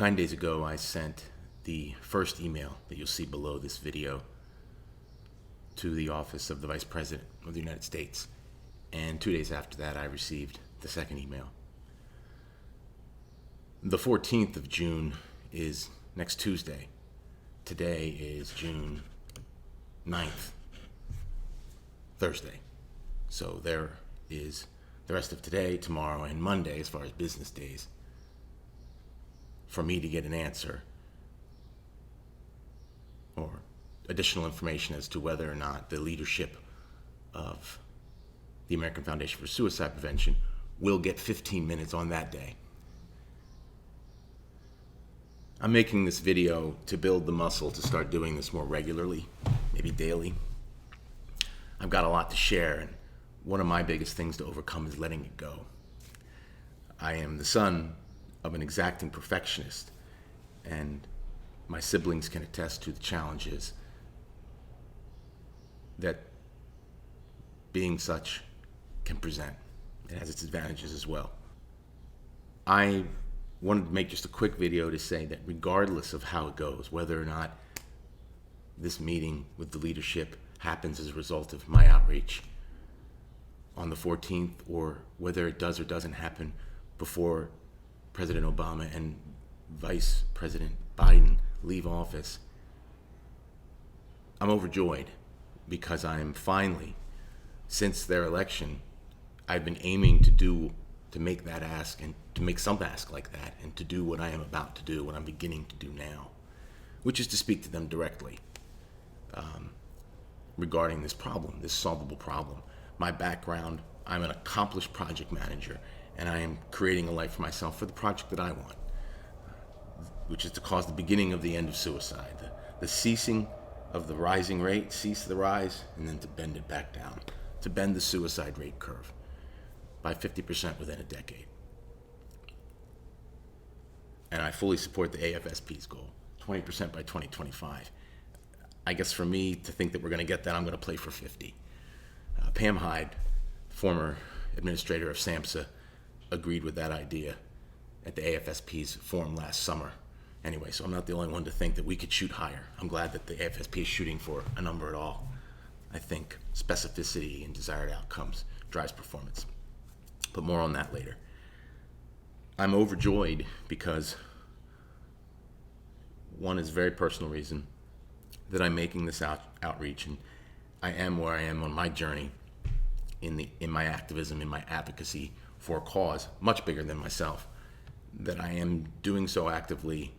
9 days ago, I sent the first email that you'll see below this video to the office of the Vice President of the United States. And 2 days after that, I received the second email. The 14th of June is next Tuesday. Today is June 9th, Thursday. So there is the rest of today, tomorrow, and Monday as far as business days for me to get an answer or additional information as to whether or not the leadership of the American Foundation for Suicide Prevention will get 15 minutes on that day. I'm making this video to build the muscle to start doing this more regularly, maybe daily. I've got a lot to share, and one of my biggest things to overcome is letting it go. I am the son of an exacting perfectionist, and my siblings can attest to the challenges that being such can present. It has its advantages as well. I wanted to make just a quick video to say that regardless of how it goes, whether or not this meeting with the leadership happens as a result of my outreach on the 14th, or whether it does or doesn't happen before President Obama and Vice President Biden leave office, I'm overjoyed because I'm finally, since their election, I've been aiming to make that ask and to make some ask like that and to do what I am about to do, what I'm beginning to do now, which is to speak to them directly regarding this problem, this solvable problem. My background, I'm an accomplished project manager, and I am creating a life for myself for the project that I want, which is to cause the beginning of the end of suicide, the ceasing of the rising rate, cease the rise, and then to bend it back down, to bend the suicide rate curve by 50% within a decade. And I fully support the AFSP's goal, 20% by 2025. I guess for me to think that we're going to get that, I'm going to play for 50. Pam Hyde, former administrator of SAMHSA, agreed with that idea at the AFSP's forum last summer. Anyway, so I'm not the only one to think that we could shoot higher. I'm glad that the AFSP is shooting for a number at all. I think specificity and desired outcomes drives performance. But more on that later. I'm overjoyed because one is a very personal reason that I'm making this outreach, and I am where I am on my journey in my activism, in my advocacy for a cause much bigger than myself, that I am doing so actively,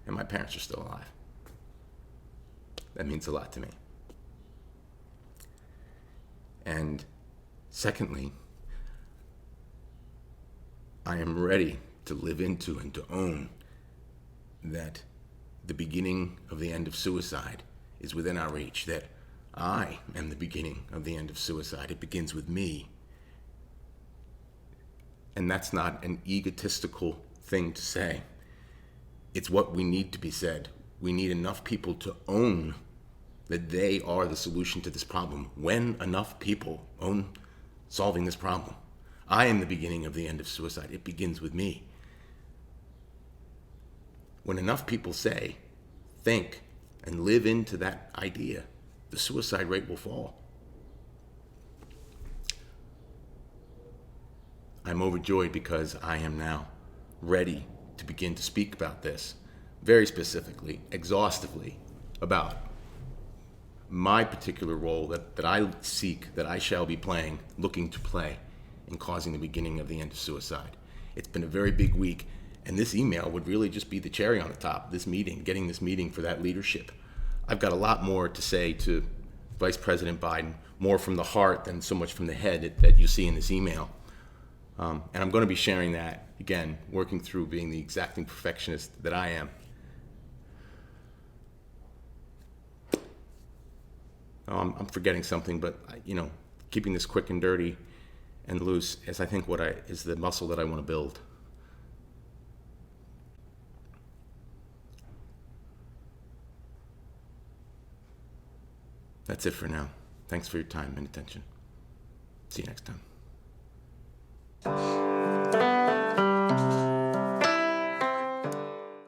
and my parents are still alive. That means a lot to me. And secondly, I am ready to live into and to own that the beginning of the end of suicide is within our reach, that I am the beginning of the end of suicide. It begins with me. And that's not an egotistical thing to say. It's what we need to be said. We need enough people to own that they are the solution to this problem. When enough people own solving this problem, I am the beginning of the end of suicide. It begins with me. When enough people say, think, and live into that idea, the suicide rate will fall. I'm overjoyed because I am now ready to begin to speak about this very specifically, exhaustively, about my particular role that I seek, that I shall be playing, looking to play in causing the beginning of the end of suicide. It's been a very big week, and this email would really just be the cherry on the top, this meeting, getting this meeting for that leadership. I've got a lot more to say to Vice President Biden, more from the heart than so much from the head that you see in this email. And I'm going to be sharing that, again, working through being the exacting perfectionist that I am. I'm forgetting something, but keeping this quick and dirty and loose is, I think, is the muscle that I want to build. That's it for now. Thanks for your time and attention. See you next time.